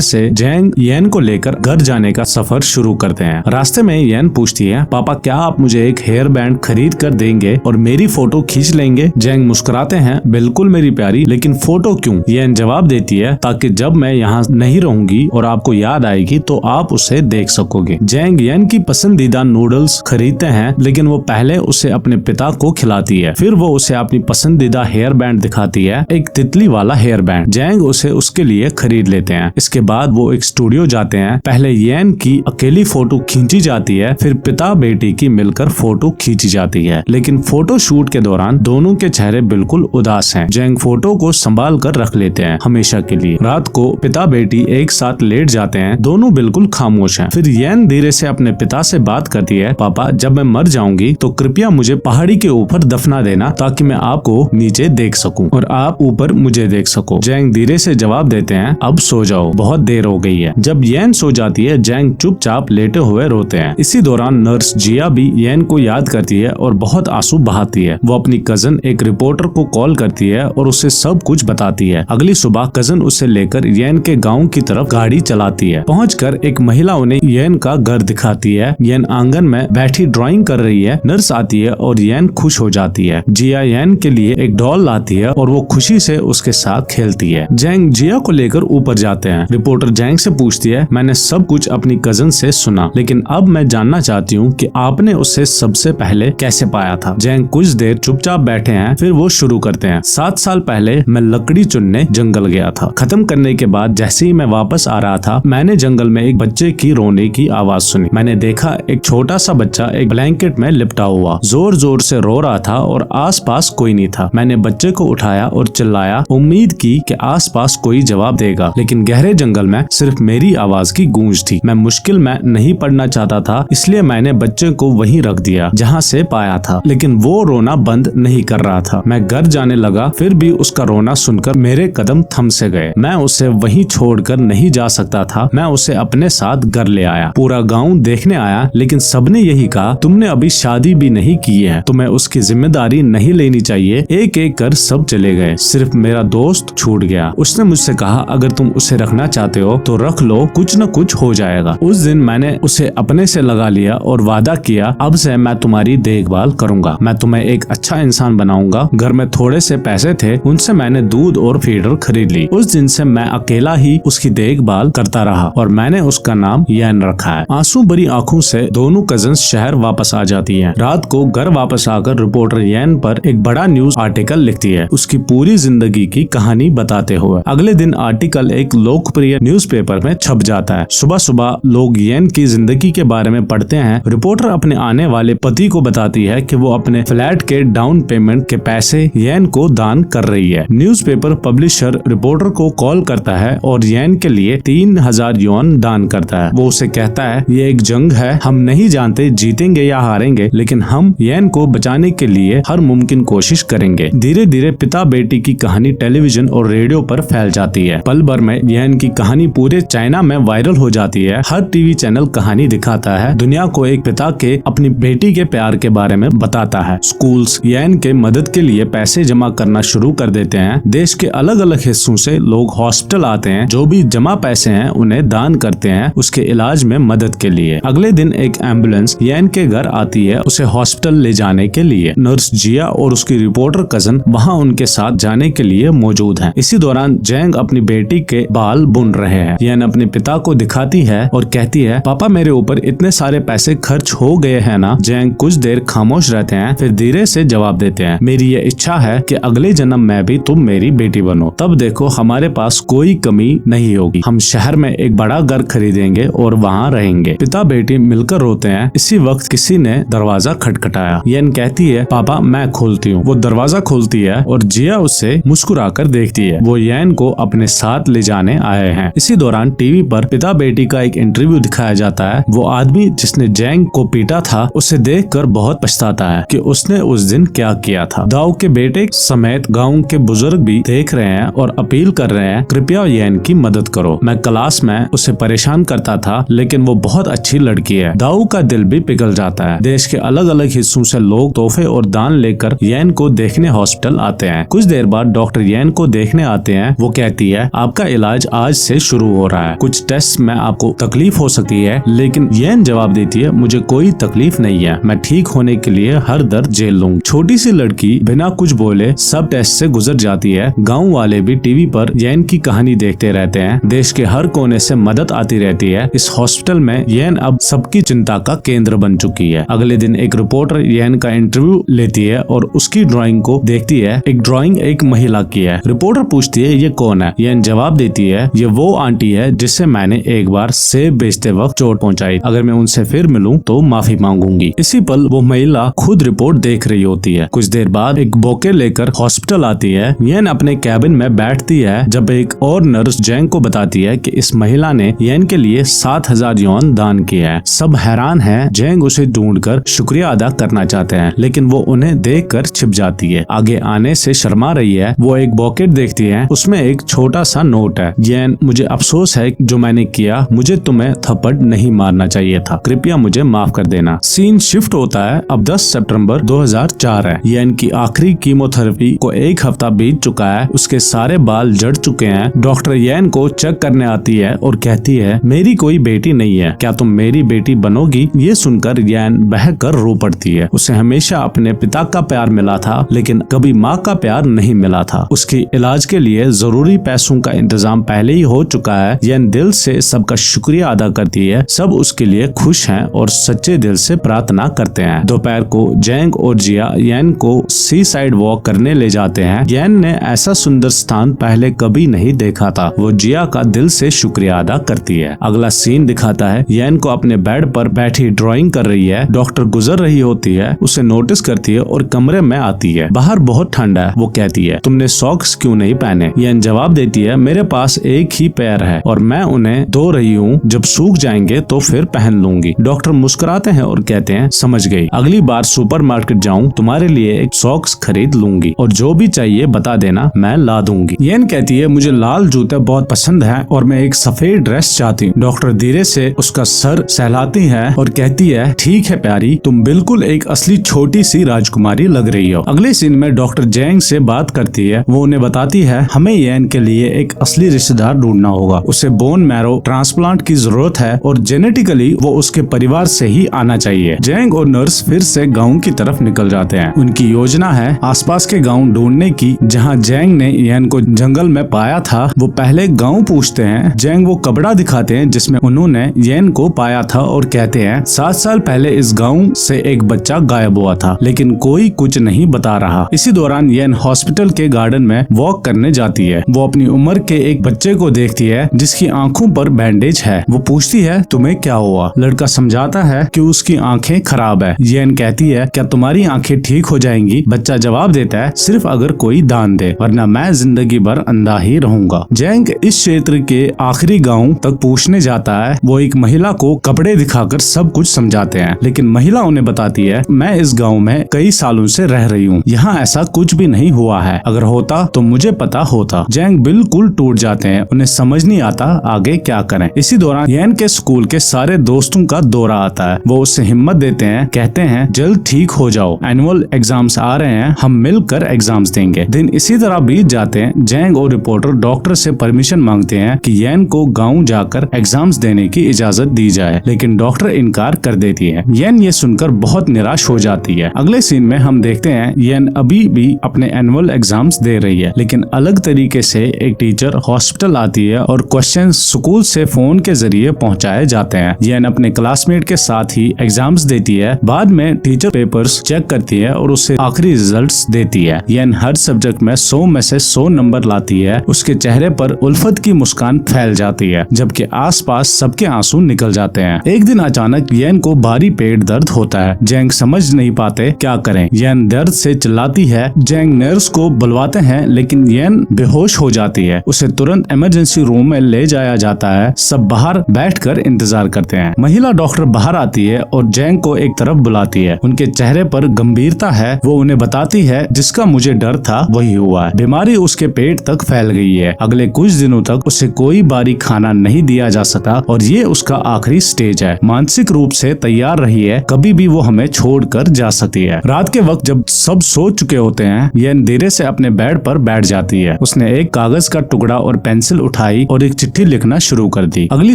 Speaker 1: से जैंग येन को लेकर घर जाने का सफर शुरू करते हैं। रास्ते में येन पूछती है, पापा क्या आप मुझे एक हेयर बैंड खरीद कर देंगे और मेरी फोटो खींच लेंगे? जैंग मुस्कुराते हैं, बिल्कुल मेरी प्यारी, लेकिन फोटो क्यों? येन जवाब देती है, ताकि जब मैं यहाँ नहीं रहूंगी और आपको याद आएगी तो आप उसे देख सकोगे। जैंग येन की पसंदीदा नूडल्स खरीदते हैं, लेकिन वो पहले उसे अपने पिता को खिलाती है। फिर वो उसे अपनी पसंदीदा हेयर बैंड दिखाती है, एक तितली वाला हेयर बैंड। जैंग उसे उसके लिए खरीद लेते हैं। इसके बाद वो एक स्टूडियो जाते हैं। पहले येन की अकेली फोटो खींची जाती है, फिर पिता बेटी की मिलकर फोटो खींची जाती है, लेकिन फोटो शूट के दौरान दोनों के चेहरे बिल्कुल उदास हैं। जैंग फोटो को संभाल कर रख लेते हैं हमेशा के लिए। रात को पिता बेटी एक साथ लेट जाते हैं, दोनों बिल्कुल खामोश हैं। फिर येन धीरे से अपने पिता से बात करती है, पापा जब मैं मर जाऊंगी तो कृपया मुझे पहाड़ी के ऊपर दफना देना, ताकि मैं आपको नीचे देख सकूं और आप ऊपर मुझे देख सको। जैंग धीरे से जवाब देते हैं, अब सो जाओ, बहुत देर हो गई है। जब येन सो जाती है, जैंग चुपचाप लेटे हुए रोते हैं। इसी दौरान नर्स जिया भी येन को याद करती है और बहुत आंसू बहाती है। वो अपनी कजन एक रिपोर्टर को कॉल करती है और उसे सब कुछ बताती है। अगली सुबह कजन उसे लेकर येन के गांव की तरफ गाड़ी चलाती है। पहुंचकर एक महिला उन्हें येन का घर दिखाती है। येन आंगन में बैठी ड्राइंग कर रही है। नर्स आती है और येन खुश हो जाती है। जिया येन के लिए एक डॉल लाती है और वो खुशी से उसके साथ खेलती है। जैंग जिया को लेकर ऊपर जाते हैं। रिपोर्टर जैंग से पूछती है, मैंने सब कुछ अपनी कजन से सुना, लेकिन अब मैं जानना चाहती हूँ कि आपने उसे सबसे पहले कैसे पाया था। जैंग कुछ देर चुपचाप बैठे हैं, फिर वो शुरू करते हैं। 7 साल पहले मैं लकड़ी चुनने जंगल गया था। खत्म करने के बाद जैसे ही मैं वापस आ रहा था, मैंने जंगल में एक बच्चे की रोने की आवाज सुनी। मैंने देखा एक छोटा सा बच्चा एक ब्लैंकेट में लिपटा हुआ जोर जोर से रो रहा था और आसपास कोई नहीं था। मैंने बच्चे को उठाया और चिल्लाया, उम्मीद की कि आसपास कोई जवाब देगा, लेकिन गहरे जंगल में सिर्फ मेरी आवाज की गूंज थी। मैं मुश्किल में नहीं पड़ना चाहता था, इसलिए मैंने बच्चे को वहीं रख दिया जहाँ से पाया था, लेकिन वो रोना बंद नहीं कर रहा था। मैं घर जाने लगा, फिर भी उसका रोना सुनकर मेरे कदम थम से गए। मैं उसे वहीं छोड़कर नहीं जा सकता था। मैं उसे अपने साथ घर ले आया। पूरा गांव देखने आया, लेकिन सबने यही कहा, तुमने अभी शादी भी नहीं की है, तुम्हें उसकी जिम्मेदारी नहीं लेनी चाहिए। एक एक कर सब चले गए, सिर्फ मेरा दोस्त छूट गया। उसने मुझसे कहा, अगर तुम उसे रखना चाहते हो तो रख लो, कुछ न कुछ हो जाएगा। उस दिन मैंने उसे अपने से लगा लिया और वादा किया, अब से मैं तुम्हारी देखभाल करूंगा, मैं तुम्हें एक अच्छा इंसान बनाऊंगा। घर में थोड़े से पैसे थे, उनसे मैंने दूध और फीडर खरीद ली। उस दिन से मैं अकेला ही उसकी देखभाल करता रहा और मैंने उसका नाम येन रखा है। आंसू भरी आंखों से दोनों कजन्स शहर वापस आ जाती हैं। रात को घर वापस आकर रिपोर्टर येन पर एक बड़ा न्यूज आर्टिकल लिखती है, उसकी पूरी जिंदगी की कहानी बताते हुए। अगले दिन आर्टिकल एक लोकप्रिय न्यूज़पेपर में छप जाता है। सुबह सुबह लोग येन की जिंदगी के बारे में पढ़ते हैं। रिपोर्टर अपने आने वाले पति को बताती है कि वो अपने फ्लैट के डाउन पेमेंट के पैसे येन को दान कर रही है। न्यूज़पेपर पब्लिशर रिपोर्टर को कॉल करता है और येन के लिए 3000 युआन दान करता है। वो उसे कहता है, ये एक जंग है, हम नहीं जानते जीतेंगे या हारेंगे, लेकिन हम येन को बचाने के लिए हर मुमकिन कोशिश करेंगे। धीरे धीरे पिता बेटी की कहानी टेलीविजन और रेडियो पर फैल जाती है। पल भर में येन की कहानी पूरे चाइना में वायरल हो जाती है। हर टीवी चैनल कहानी दिखाता है, दुनिया को एक पिता के अपनी बेटी के प्यार के बारे में बताता है। स्कूल्स येन के मदद के लिए पैसे जमा करना शुरू कर देते हैं। देश के अलग अलग हिस्सों से लोग हॉस्पिटल आते हैं, जो भी जमा पैसे हैं उन्हें दान करते हैं उसके इलाज में मदद के लिए। अगले दिन एक एम्बुलेंस येन के घर आती है उसे हॉस्पिटल ले जाने के लिए। नर्स जिया और उसकी रिपोर्टर कजन वहाँ उनके साथ जाने के लिए मौजूद हैं। इसी दौरान जैंग अपनी बेटी के बाल बुन रहे हैं। येन अपने पिता को दिखाती है और कहती है, पापा मेरे ऊपर इतने सारे पैसे खर्च हो गए हैं ना। जैंग कुछ देर खामोश रहते हैं, फिर धीरे से जवाब देते हैं, मेरी ये इच्छा है कि अगले जन्म में भी तुम मेरी बेटी बनो, तब देखो हमारे पास कोई कमी नहीं होगी। हम शहर में एक बड़ा घर खरीदेंगे और वहाँ रहेंगे। पिता बेटी मिलकर रोते हैं। इसी वक्त किसी ने दरवाजा खटखटाया। येन कहती है, पापा मैं खोलती हूँ। वो दरवाजा खोलती है और जिया उससे मुस्कुराकर देखती है। वो येन को अपने साथ ले जाने आए हैं। इसी दौरान टीवी पर पिता बेटी का एक इंटरव्यू दिखाया जाता है। वो आदमी जिसने जैंग को पीटा था उसे देखकर बहुत पछताता है कि उसने उस दिन क्या किया था। दाऊ के बेटे समेत गांव के बुजुर्ग भी देख रहे हैं और अपील कर रहे हैं, कृपया येन की मदद करो। मैं क्लास में उसे परेशान करता था, लेकिन वो बहुत अच्छी लड़की है। दाऊ का दिल भी पिघल जाता है। देश के अलग अलग हिस्सों से लोग तोहफे और दान लेकर येन को देखने हॉस्पिटल आते हैं। कुछ देर बाद डॉक्टर येन को देखने आते हैं। वो कहती है आपका इलाज आज से शुरू हो रहा है, कुछ टेस्ट में आपको तकलीफ हो सकती है। लेकिन येन जवाब देती है मुझे कोई तकलीफ नहीं है, मैं ठीक होने के लिए हर दर्द झेल लूंगी। छोटी सी लड़की बिना कुछ बोले सब टेस्ट से गुजर जाती है। गाँव वाले भी टीवी पर येन की कहानी देखते रहते हैं। देश के हर कोने से मदद आती रहती है। इस हॉस्पिटल में येन अब सबकी चिंता का केंद्र बन चुकी है। अगले दिन एक रिपोर्टर येन का इंटरव्यू लेती है और उसकी ड्राइंग को देखती है। एक ड्राइंग एक महिला की है। रिपोर्टर पूछती है ये कौन है? येन जवाब देती है ये वो आंटी है जिससे मैंने एक बार सेब बेचते वक्त चोट पहुंचाई। अगर मैं उनसे फिर मिलूं तो माफी मांगूंगी। इसी पल वो महिला खुद रिपोर्ट देख रही होती है। कुछ देर बाद एक बोके लेकर हॉस्पिटल आती है। येन अपने कैबिन में बैठती है जब एक और नर्स जैंग को बताती है कि इस महिला ने येन के लिए 7,000 यौन दान किया है। सब हैरान हैं। जैंग उसे ढूंढकर शुक्रिया अदा करना चाहते हैं लेकिन वो उन्हें देखकर छिप जाती है। आगे आने से शर्मा रही है। वो एक बॉकेट देखती है, उसमें एक छोटा सा नोट है। येन मुझे अफसोस है जो मैंने किया, मुझे तुम्हें थप्पड़ नहीं मारना चाहिए था, कृपया मुझे माफ कर देना। सीन शिफ्ट होता है। अब 10 सितंबर 2004 है। येन की आखिरी कीमोथेरेपी को 1 हफ्ता बीत चुका है। उसके सारे बाल जड़ चुके हैं। डॉक्टर येन को चेक करने आती है और कहती है मेरी कोई बेटी नहीं है, क्या तुम मेरी बेटी बनोगी? ये सुनकर येन बहकर रो पड़ती है। उसे हमेशा अपने पिता का प्यार मिला था लेकिन कभी माँ का प्यार नहीं मिला था। उसके इलाज के लिए जरूरी पैसों का इंतजाम पहले ही हो चुका है। येन दिल से सबका शुक्रिया अदा करती है। सब उसके लिए खुश हैं और सच्चे दिल से प्रार्थना करते हैं। दोपहर को जैंग और जिया येन को सी साइड वॉक करने ले जाते हैं। येन ने ऐसा सुंदर स्थान पहले कभी नहीं देखा था। वो जिया का दिल से शुक्रिया अदा करती है। अगला सीन दिखाता है येन को अपने बेड पर बैठी ड्राइंग कर रही है। डॉक्टर गुजर रही होती है, उसे नोटिस करती है और कमरे में आती है। बाहर बहुत ठंड है। वो कहती है तुमने सॉक्स क्यों नहीं पहने? येन जवाब देती है मेरे पास एक ही पैर है और मैं उन्हें धो रही हूँ, जब सूख जाएंगे तो फिर पहन लूंगी। डॉक्टर मुस्कुराते हैं और कहते हैं समझ गई, अगली बार सुपरमार्केट जाऊँ तुम्हारे लिए एक सॉक्स खरीद लूंगी और जो भी चाहिए बता देना, मैं ला दूंगी। येन कहती है मुझे लाल जूते बहुत पसंद है और मैं एक सफेद ड्रेस चाहती हूँ। डॉक्टर धीरे से उसका सर सहलाती है और कहती है ठीक है प्यारी, तुम बिल्कुल एक असली छोटी सी राजकुमारी लग रही हो। अगले सीन में डॉक्टर जैंग से बात करती है। वो उन्हें बताती है हमें येन के लिए एक असली रिश्तेदार ढूंढना होगा। उसे बोन मैरो ट्रांसप्लांट की जरूरत है और जेनेटिकली वो उसके परिवार से ही आना चाहिए। जैंग और नर्स फिर से गाँव की तरफ निकल जाते हैं। उनकी योजना है आसपास के गाँव ढूंढने की जहाँ जैंग ने येन को जंगल में पाया था। वो पहले गाँव पूछते हैं। जैंग वो कपड़ा दिखाते हैं जिसमें उन्होंने येन को पाया था और कहते हैं 7 साल पहले इस गाँव से एक बच्चा गायब हुआ था लेकिन कोई कुछ नहीं बता रहा। इसी दौरान येन हॉस्पिटल के गार्डन में वॉक करने जाती है। वो अपनी उम्र के एक बच्चे को देखती है जिसकी आंखों पर बैंडेज है। वो पूछती है तुम्हें क्या हुआ? लड़का समझाता है कि उसकी आंखें खराब है। येन कहती है क्या तुम्हारी आंखें ठीक हो जाएंगी? बच्चा जवाब देता है सिर्फ अगर कोई दान दे, वरना मैं जिंदगी भर अंधा ही रहूंगा। जैंग इस क्षेत्र के आखिरी गांव तक पूछने जाता है। वो एक महिला को कपड़े दिखाकर सब कुछ समझाते हैं लेकिन महिला उन्हें बताती है मैं इस गांव में कई सालों से रह रही हूँ, यहाँ ऐसा कुछ भी नहीं हुआ है, अगर होता तो मुझे पता होता। जैंग बिल्कुल टूट जाते हैं। उन्हें समझ नहीं आता आगे क्या करें। इसी दौरान येन के स्कूल के सारे दोस्तों का दौरा आता है। वो उससे हिम्मत देते हैं, कहते हैं जल्द ठीक हो जाओ, एनुअल एग्जाम्स आ रहे हैं, हम मिलकर एग्जाम्स देंगे। दिन इसी तरह बीत जाते हैं। जैंग और रिपोर्टर डॉक्टर से परमिशन मांगते हैं कि येन को गाँव जाकर एग्जाम्स देने की इजाजत दी जाए लेकिन डॉक्टर इनकार कर देती है। येन ये सुनकर बहुत निराश हो जाती है। अगले सीन में हम देखते हैं येन अभी भी अपने एनुअल एग्जाम्स दे रही है लेकिन अलग तरीके से एक टीचर हॉस्पिटल आती है और क्वेश्चन स्कूल से फोन के जरिए पहुंचाए जाते हैं। येन अपने क्लासमेट के साथ ही एग्जाम्स देती है। बाद में टीचर पेपर्स चेक करती है और उसे आखिरी रिजल्ट्स देती है। येन हर सब्जेक्ट में 100 में से 100 नंबर लाती है। उसके चेहरे पर उल्फत की मुस्कान फैल जाती है जबकि आसपास सबके आंसू निकल जाते हैं। एक दिन अचानक येन को भारी पेट दर्द होता है। जैंग समझ नहीं पाते क्या करें। येन दर्द से चिल्लाती है। जैंग नर्स को बुलवाते हैं लेकिन येन बेहोश हो जाती है। उसे तुरंत इमरजेंसी रूम में ले जाया जाता है। सब बाहर बैठकर इंतजार करते हैं। महिला डॉक्टर बाहर आती है और जैंग को एक तरफ बुलाती है। उनके चेहरे पर गंभीरता है। वो उन्हें बताती है जिसका मुझे डर था वही हुआ है। बीमारी उसके पेट तक फैल गई है। अगले कुछ दिनों तक उसे कोई बारी खाना नहीं दिया जा सका और ये उसका आखिरी स्टेज है। मानसिक रूप से तैयार रही है, कभी भी वो हमें छोड़कर जा सकती है। रात के वक्त जब सब सो चुके होते हैं, ये येन धीरे से अपने बेड पर बैठ जाती है। उसने एक कागज का टुकड़ा और पेंसिल उठाई और एक चिट्ठी लिखना शुरू कर दी। अगली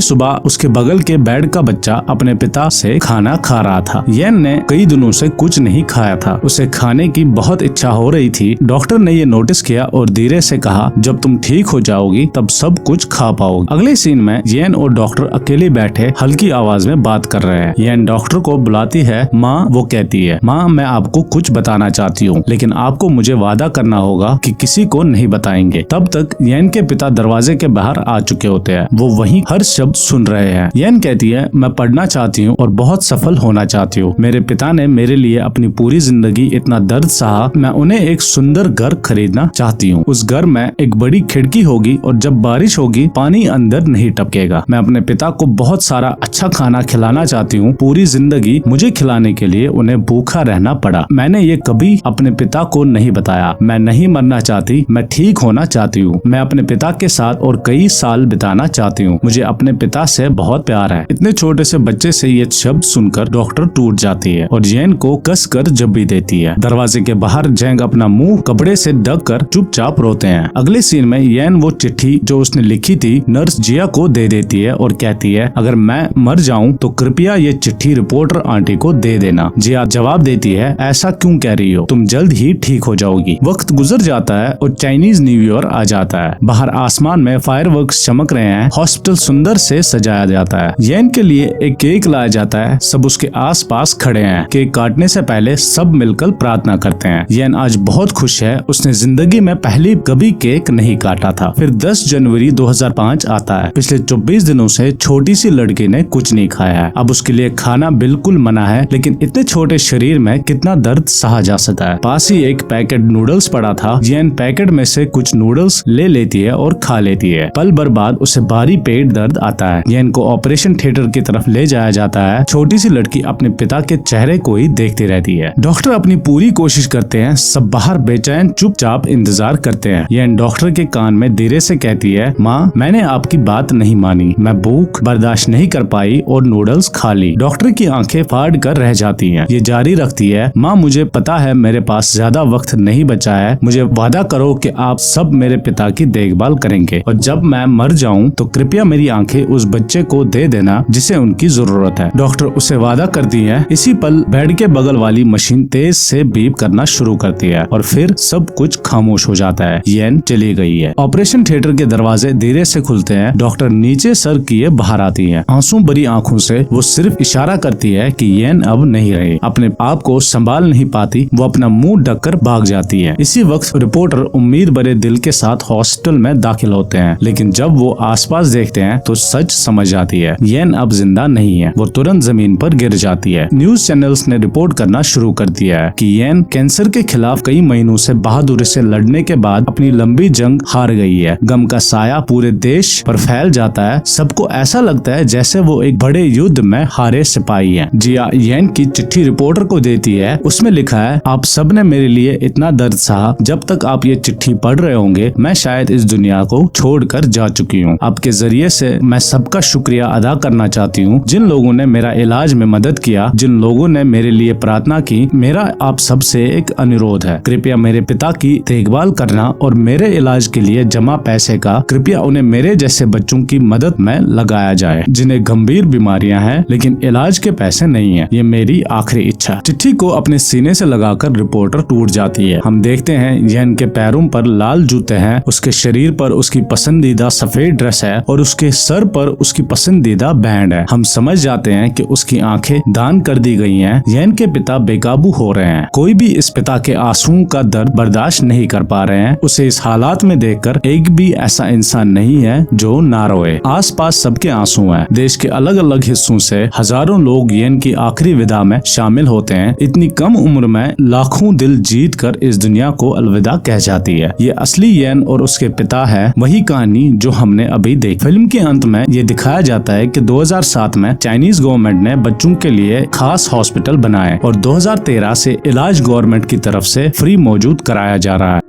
Speaker 1: सुबह उसके बगल के बेड का बच्चा अपने पिता से खाना खा रहा था। येन ने कई दिनों से कुछ नहीं खाया था। उसे खाने की बहुत इच्छा हो रही थी। डॉक्टर ने ये नोटिस किया और धीरे से कहा, जब तुम ठीक हो जाओगी तब सब कुछ खा पाओगी। अगले सीन में येन और डॉक्टर अकेले बैठे हल्की आवाज में बात कर रहे हैं। येन डॉक्टर को बुलाती है। माँ, वो कहती है, माँ मैं आपको कुछ बताना चाहती हूँ, लेकिन आपको मुझे वादा करना होगा कि किसी को नहीं बताएंगे। तब तक येन के पिता दरवाजे के बाहर आ चुके होते हैं। वो वहीं हर शब्द सुन रहे हैं। येन कहती है, मैं पढ़ना चाहती हूँ और बहुत सफल होना चाहती हूँ। मेरे पिता ने मेरे लिए अपनी पूरी जिंदगी इतना दर्द सहा। मैं उन्हें एक सुंदर घर खरीदना चाहती हूँ। उस घर में एक बड़ी खिड़की होगी और जब बारिश होगी पानी अंदर नहीं टपकेगा। मैं अपने पिता को बहुत सारा अच्छा खाना खिलाना चाहती हूँ। पूरी जिंदगी मुझे खिलाने के लिए उन्हें भूखा रहना पड़ा। मैंने ये कभी अपने पिता को नहीं बताया। मैं नहीं मरना चाहती, मैं ठीक होना चाहती हूँ। मैं अपने पिता के साथ और कई साल बिताना चाहती हूँ। मुझे अपने पिता से बहुत प्यार है। इतने छोटे से बच्चे से ये शब्द सुनकर डॉक्टर टूट जाती है और येन को कस कर जब्बी देती है। दरवाजे के बाहर जैंग अपना मुंह कपड़े से ढक कर चुपचाप रोते हैं। अगले सीन में येन वो चिट्ठी जो उसने लिखी थी नर्स जिया को दे देती है और कहती है, अगर मैं मर जाऊं तो कृपया ये चिट्ठी रिपोर्टर आंटी को दे देना। जिया जवाब देती है, ऐसा क्यों कह रही हो, तुम जल्द ही ठीक हो जाओगी। वक्त गुजर जाता है और चाइनीज न्यू ईयर आ जाता है। बाहर आसमान में फायरवर्क्स चमक रहे हैं। हॉस्पिटल सुंदर से सजाया जाता है। येन के लिए एक केक लाया जाता है। सब उसके आसपास खड़े हैं। केक काटने से पहले सब मिलकर प्रार्थना करते हैं। येन आज बहुत खुश है। उसने जिंदगी में पहली कभी केक नहीं काटा था। फिर 10 जनवरी 2005 आता है। पिछले 24 दिनों से छोटी सी लड़की ने कुछ नहीं खाया है। अब उसके लिए खाना बिल्कुल मना है, लेकिन इतने छोटे शरीर में कितना दर्द सहा जा सकता है। पास ही एक पैकेट नूडल्स पड़ा था। येन पैकेट में से कुछ नूडल्स ले लेती है और खा लेती है। पल भर बाद उसे भारी पेट दर्द आता है। येन को ऑपरेशन थिएटर की तरफ ले जाया जाता है। छोटी सी लड़की अपने पिता के चेहरे को ही देखती रहती है। डॉक्टर अपनी पूरी कोशिश करते हैं। सब बाहर बेचैन चुपचाप इंतजार करते हैं। येन डॉक्टर के कान में धीरे से कहती है, माँ मैंने आपकी बात नहीं मानी। मैं भूख बर्दाश्त नहीं कर पाई और नूडल्स खा ली। डॉक्टर की आंखें फाड़ कर रह जाती हैं। ये जारी रखती है, माँ मुझे पता है मेरे पास ज्यादा वक्त नहीं बचा है। मुझे वादा करो कि आप सब मेरे पिता की देखभाल करेंगे और जब मैं मर जाऊं तो कृपया मेरी आंखें उस बच्चे को दे देना जिसे उनकी जरूरत है। डॉक्टर उसे वादा करती है। इसी पल बेड के बगल वाली मशीन तेज से बीप करना शुरू करती है और फिर सब कुछ खामोश हो जाता है। येन चली गई है। ऑपरेशन थिएटर के दरवाजे धीरे से खुलते हैं। डॉक्टर नीचे सर किए बाहर आती है। आंसू भरी आंखों से वो सिर्फ इशारा करती है कि येन अब नहीं रहे। अपने आप को संभाल नहीं पाती, वो अपना मुंह ढककर भाग जाती है। इसी वक्त रिपोर्टर उम्मीद भरे दिल के साथ हॉस्पिटल में दाखिल होते हैं, लेकिन जब वो आसपास देखते हैं तो सच समझ आती है। येन अब जिंदा नहीं है। वो तुरंत जमीन पर गिर जाती है। न्यूज चैनल्स ने रिपोर्ट करना शुरू कर दिया है कि येन कैंसर के खिलाफ कई महीनों से बहादुरी से लड़ने के बाद अपनी लंबी जंग हार गई है। गम का साया पूरे देश पर फैल जाता है। सबको ऐसा लगता है जैसे वो एक बड़े युद्ध में हारे सिपाही हैं। जिया येन की चिट्ठी रिपोर्टर को देती है। उसमें लिखा है, आप सब ने मेरे लिए इतना दर्द सहा। जब तक आप ये चिट्ठी पढ़ रहे होंगे मैं शायद इस दुनिया को छोड़कर जा चुकी हूँ। आपके जरिए से मैं सबका शुक्रिया अदा करना चाहती हूँ। जिन लोगों ने मेरा इलाज में मदद किया, जिन लोगों ने मेरे लिए प्रार्थना की। मेरा आप सबसे एक अनुरोध है, कृपया मेरे पिता की देखभाल करना और मेरे इलाज के लिए जमा पैसे का कृपया उन्हें मेरे जैसे बच्चों की मदद में लगाया जाए जिन्हें गंभीर बीमारियां हैं लेकिन इलाज के पैसे नहीं है। ये मेरी आखिरी इच्छा। चिट्ठी को अपने सीने से लगाकर रिपोर्टर टूट जाती है। हम देखते हैं येन के पैरों पर लाल जूते हैं, उसके शरीर पर उसकी पसंदीदा सफेद ड्रेस है और उसके सर पर उसकी पसंदीदा बैंड है। हम समझ जाते हैं कि उसकी आंखें दान कर दी गई हैं। येन के पिता बेकाबू हो रहे हैं। कोई भी इस पिता के आंसुओं का दर्द बर्दाश्त नहीं कर पा रहे हैं। उसे इस हालात में देखकर एक भी ऐसा इंसान नहीं है जो ना रोए। आसपास सबके आंसू हैं। देश के अलग अलग हिस्सों से हजारों लोग येन की आखिरी विदा में शामिल होते हैं। इतनी कम उम्र में लाखों दिल जीत कर इस दुनिया को अलविदा कह जाती है। ये असली येन और उसके पिता है, वही कहानी जो हमने अभी देखी। फिल्म के अंत में ये दिखाया जाता है कि 2007 में चाइनीज गवर्नमेंट ने बच्चों के लिए खास हॉस्पिटल बनाए और 2013 से इलाज गवर्नमेंट की तरफ से फ्री मौजूद कराया जा रहा है।